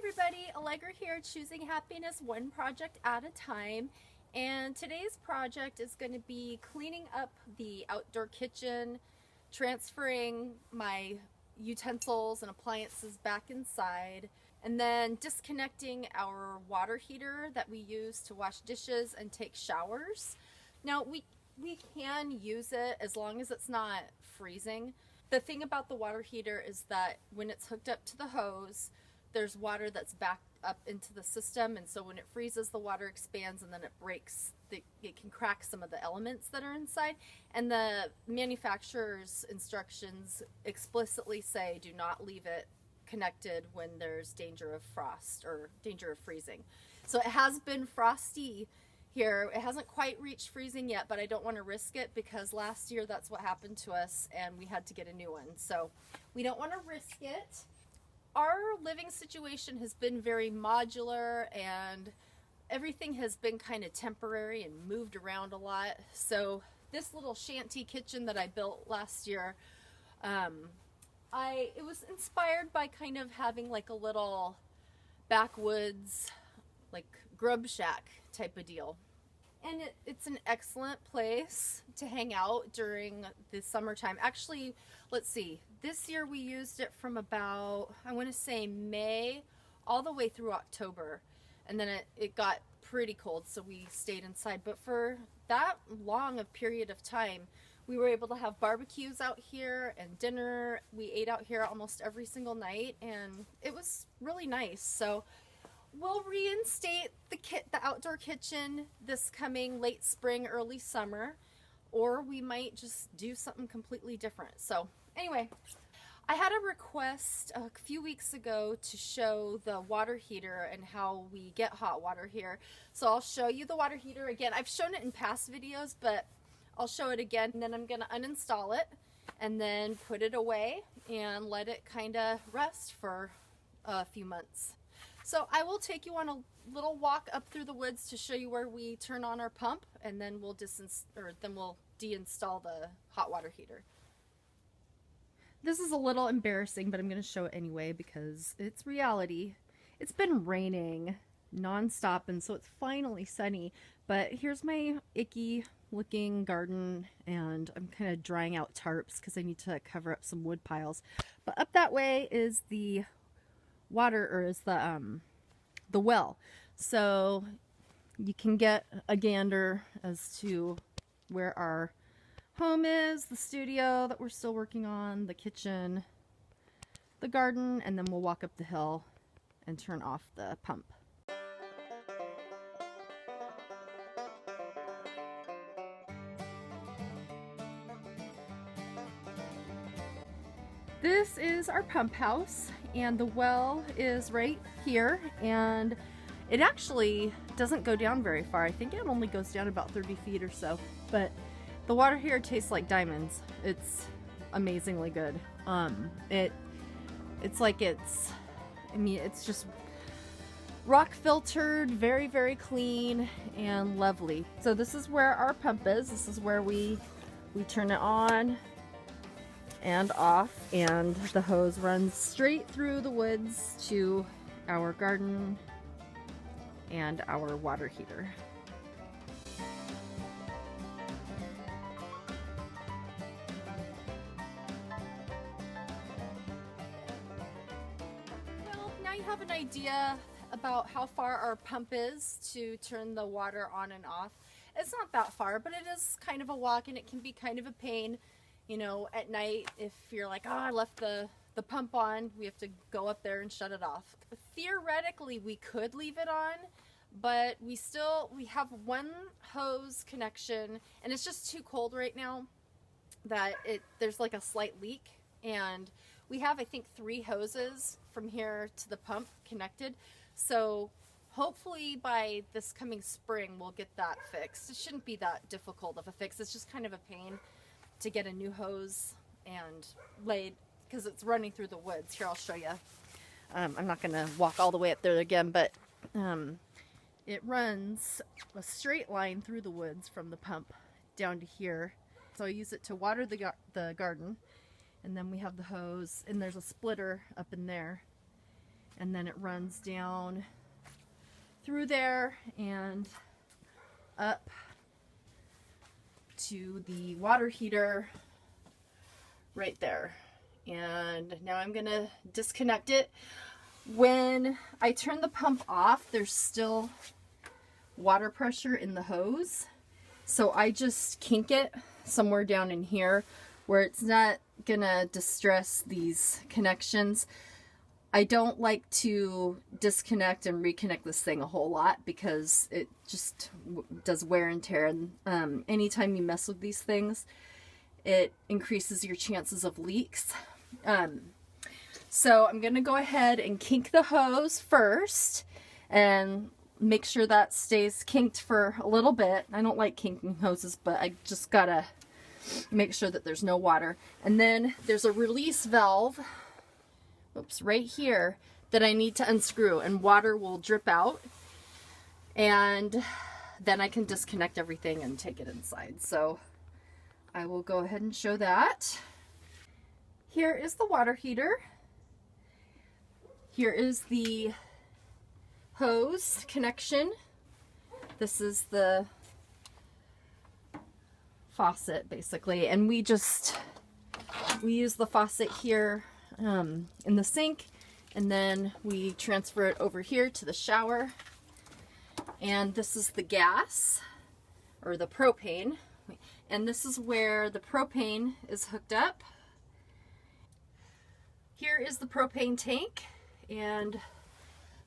everybody, Allegra here, choosing happiness one project at a time. And today's project is going to be cleaning up the outdoor kitchen, transferring my utensils and appliances back inside, and then disconnecting our water heater that we use to wash dishes and take showers. Now we can use it as long as it's not freezing. The thing about the water heater is that when it's hooked up to the hose, there's water that's backed up into the system, and so when it freezes, the water expands and then it breaks. It can crack some of the elements that are inside, and the manufacturer's instructions explicitly say do not leave it connected when there's danger of frost or danger of freezing. So it has been frosty here. It hasn't quite reached freezing yet, but I don't want to risk it because last year that's what happened to us and we had to get a new one. So we don't want to risk it. Our living situation has been very modular and everything has been kind of temporary and moved around a lot. So this little shanty kitchen that I built last year, it was inspired by kind of having like a little backwoods, like grub shack type of deal. And it's an excellent place to hang out during the summertime. Actually, let's see, this year we used it from about, I want to say May all the way through October. And then it got pretty cold, so we stayed inside. But for that long a period of time, we were able to have barbecues out here and dinner. We ate out here almost every single night, and it was really nice. So we'll reinstate the outdoor kitchen this coming late spring, early summer, or we might just do something completely different. So anyway, I had a request a few weeks ago to show the water heater and how we get hot water here. So I'll show you the water heater again. I've shown it in past videos, but I'll show it again, and then I'm gonna uninstall it and then put it away and let it kind of rest for a few months. So I will take you on a little walk up through the woods to show you where we turn on our pump, and then we'll deinstall the hot water heater. This is a little embarrassing, but I'm going to show it anyway because it's reality. It's been raining nonstop, and so it's finally sunny. But here's my icky looking garden, and I'm kind of drying out tarps because I need to cover up some wood piles. But up that way is the water, or is the well, so you can get a gander as to where our home is, the studio that we're still working on, the kitchen, the garden, and then we'll walk up the hill and turn off the pump. This is our pump house, and the well is right here, and it actually doesn't go down very far. I think it only goes down about 30 feet or so, but the water here tastes like diamonds. It's amazingly good. It's just rock filtered, very, very clean and lovely. So this is where our pump is. This is where we turn it on and off, and the hose runs straight through the woods to our garden and our water heater. Well, now you have an idea about how far our pump is to turn the water on and off. It's not that far, but it is kind of a walk, and it can be kind of a pain. You know, at night, if you're like, oh, I left the pump on, we have to go up there and shut it off. Theoretically, we could leave it on, but we have one hose connection, and it's just too cold right now that there's like a slight leak, and we have, I think, 3 hoses from here to the pump connected. So hopefully by this coming spring, we'll get that fixed. It shouldn't be that difficult of a fix. It's just kind of a pain to get a new hose and laid because it's running through the woods. Here, I'll show you. I'm not going to walk all the way up there again, but it runs a straight line through the woods from the pump down to here. So I use it to water the garden, and then we have the hose, and there's a splitter up in there, and then it runs down through there and up to the water heater right there. And now I'm gonna disconnect it. When I turn the pump off, there's still water pressure in the hose, so I just kink it somewhere down in here where it's not gonna distress these connections. I don't like to disconnect and reconnect this thing a whole lot because it just does wear and tear, and anytime you mess with these things, it increases your chances of leaks. So I'm gonna go ahead and kink the hose first and make sure that stays kinked for a little bit. I don't like kinking hoses, but I just gotta make sure that there's no water. And then there's a release valve, oops, right here, that I need to unscrew, and water will drip out, and then I can disconnect everything and take it inside. So I will go ahead and show that. Here is the water heater. Here is the hose connection. This is the faucet basically, and we use the faucet here in the sink, and then we transfer it over here to the shower. And this is the gas, or the propane, and this is where the propane is hooked up. Here is the propane tank, and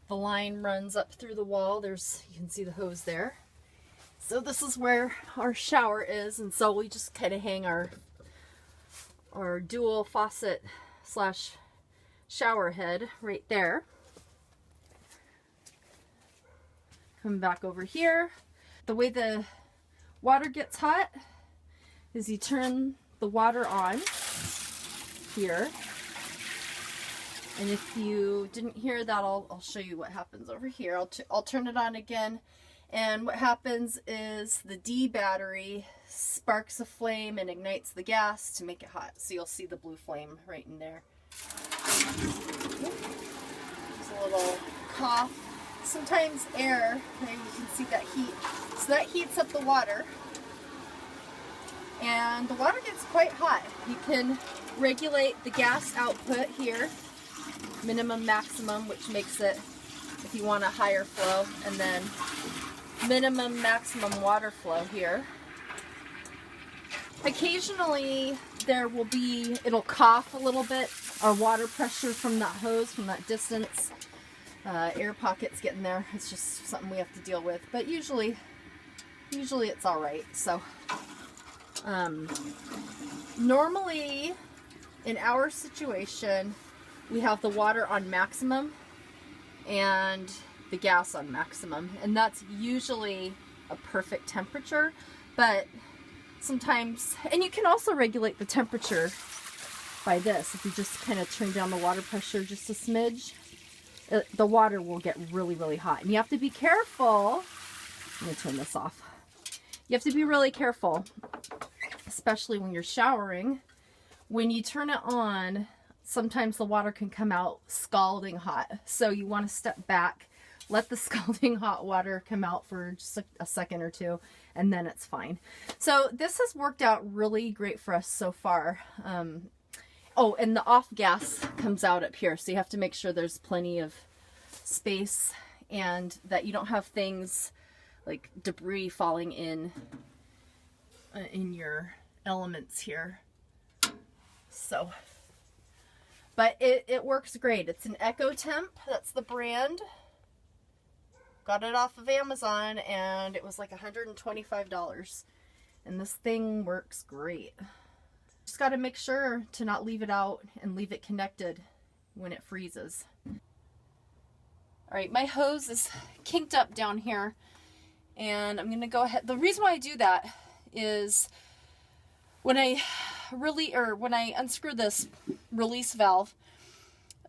the line runs up through the wall. You can see the hose there. So this is where our shower is, and so we just kind of hang our dual faucet slash shower head right there. Come back over here. The way the water gets hot is you turn the water on here. And if you didn't hear that, I'll show you what happens over here. I'll turn it on again, and what happens is the D battery sparks a flame and ignites the gas to make it hot. So you'll see the blue flame right in there. There's a little cough. Sometimes air, there you can see that heat. So that heats up the water, and the water gets quite hot. You can regulate the gas output here, minimum, maximum, which makes it if you want a higher flow, and then minimum, maximum water flow here. Occasionally it'll cough a little bit, or water pressure from that hose, from that distance. Air pockets getting there. It's just something we have to deal with, but usually it's all right. So normally in our situation, we have the water on maximum and the gas on maximum, and that's usually a perfect temperature. But sometimes, and you can also regulate the temperature by this. If you just kind of turn down the water pressure just a smidge, the water will get really, really hot. And you have to be careful. I'm going to turn this off. You have to be really careful, especially when you're showering. When you turn it on, sometimes the water can come out scalding hot. So you want to step back, let the scalding hot water come out for just a second or two, and then it's fine. So this has worked out really great for us so far. Oh, and the off gas comes out up here, so you have to make sure there's plenty of space and that you don't have things like debris falling in your elements here. So, but it works great. It's an EcoTemp. That's the brand. Got it off of Amazon, and it was like $125. And this thing works great. Just got to make sure to not leave it out and leave it connected when it freezes. All right, my hose is kinked up down here, and I'm going to go ahead. The reason why I do that is when I unscrew this release valve,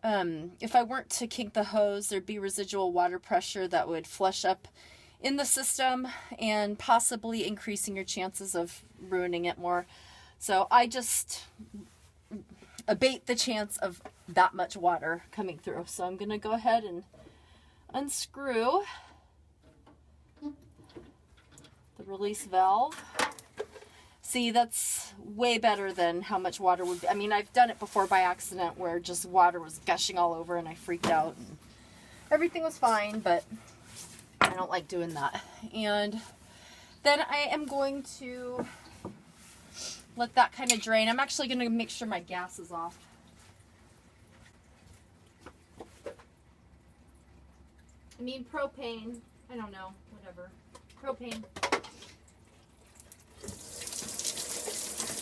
if I weren't to kink the hose, there'd be residual water pressure that would flush up in the system and possibly increasing your chances of ruining it more. So I just abate the chance of that much water coming through. So I'm going to go ahead and unscrew the release valve. See, that's way better than how much water would be. I mean, I've done it before by accident where just water was gushing all over and I freaked out and everything was fine, but I don't like doing that. And then I am going to let that kind of drain. I'm actually going to make sure my gas is off. I mean, propane. I don't know. Whatever. Propane.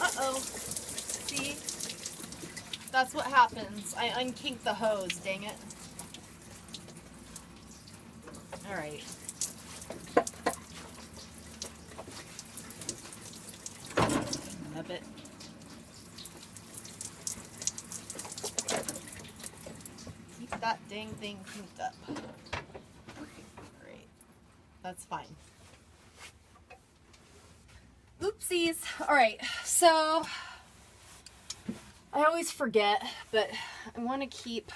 Uh-oh. See? That's what happens. I unkinked the hose, dang it. Alright. Up it. Keep that dang thing kinked up. Alright. That's fine. Oopsies. Alright, so I always forget, but I want to keep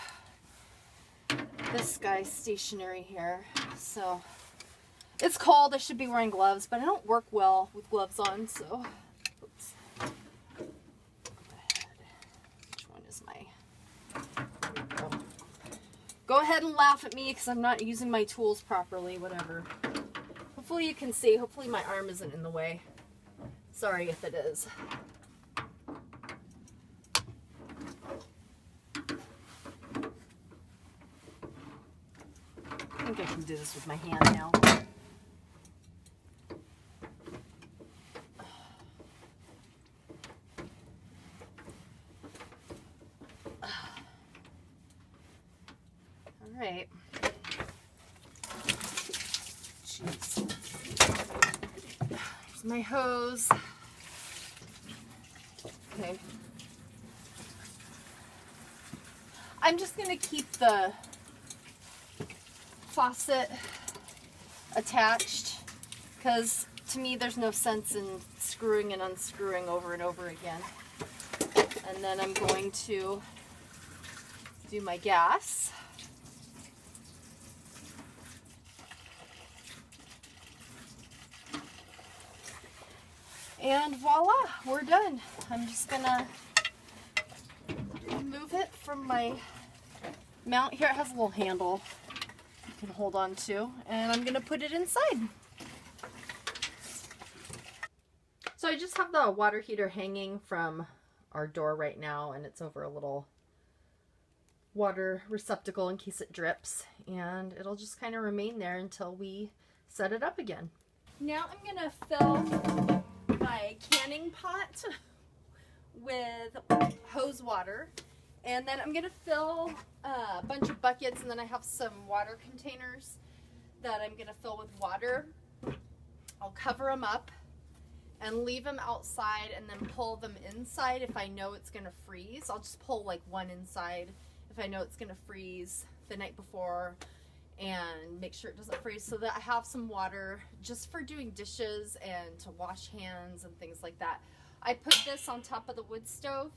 this guy stationary here. So it's cold. I should be wearing gloves, but I don't work well with gloves on, so oops. Which one is my... Go ahead and laugh at me because I'm not using my tools properly, whatever. Hopefully you can see. Hopefully my arm isn't in the way. Sorry if it is. I think I can do this with my hand now. All right. Jeez. Here's my hose. Okay. I'm just going to keep the faucet attached because to me there's no sense in screwing and unscrewing over and over again. And then I'm going to do my gas. And voila, we're done. I'm just gonna remove it from my mount. Here it has a little handle you can hold on to, and I'm gonna put it inside. So I just have the water heater hanging from our door right now, and it's over a little water receptacle in case it drips, and it'll just kind of remain there until we set it up again. Now I'm gonna fill my canning pot with hose water, and then I'm gonna fill a bunch of buckets, and then I have some water containers that I'm gonna fill with water. I'll cover them up and leave them outside and then pull them inside if I know it's gonna freeze. I'll just pull like one inside if I know it's gonna freeze the night before, and make sure it doesn't freeze so that I have some water just for doing dishes and to wash hands and things like that. I put this on top of the wood stove,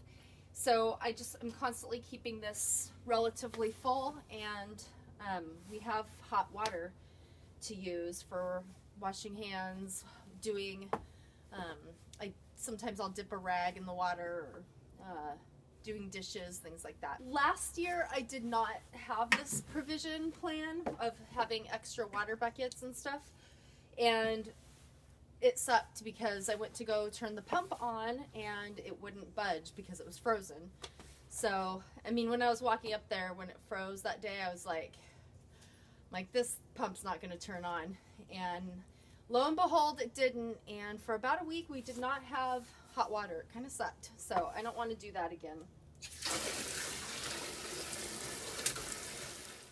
so I'm constantly keeping this relatively full, and we have hot water to use for washing hands, doing, sometimes I'll dip a rag in the water, or doing dishes, things like that. Last year I did not have this provision plan of having extra water buckets and stuff, and it sucked because I went to go turn the pump on and it wouldn't budge because it was frozen. So, I mean, when I was walking up there when it froze that day, I was like this pump's not going to turn on, and lo and behold it didn't, and for about a week we did not have hot water. It kind of sucked, so I don't want to do that again.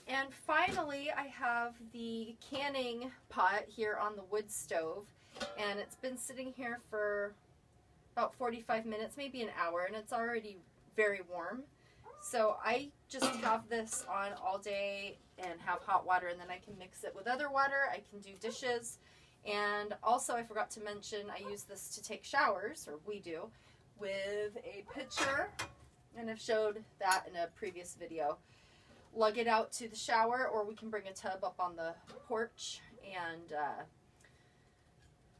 And finally, I have the canning pot here on the wood stove, and it's been sitting here for about 45 minutes, maybe an hour, and it's already very warm. So I just have this on all day and have hot water, and then I can mix it with other water. I can do dishes. And also, I forgot to mention, I use this to take showers, or we do, with a pitcher and I've showed that in a previous video. Lug it out to the shower, or we can bring a tub up on the porch and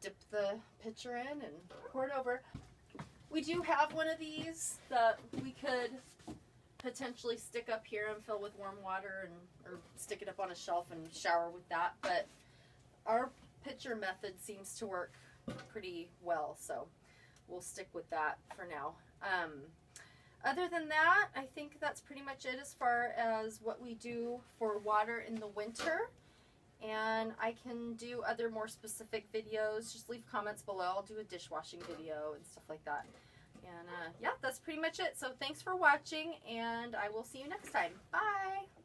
dip the pitcher in and pour it over. We do have one of these that we could potentially stick up here and fill with warm water, or stick it up on a shelf and shower with that, but our pitcher method seems to work pretty well, so we'll stick with that for now. Other than that, I think that's pretty much it as far as what we do for water in the winter. And I can do other more specific videos. Just leave comments below. I'll do a dishwashing video and stuff like that. And yeah, that's pretty much it. So thanks for watching, and I will see you next time. Bye!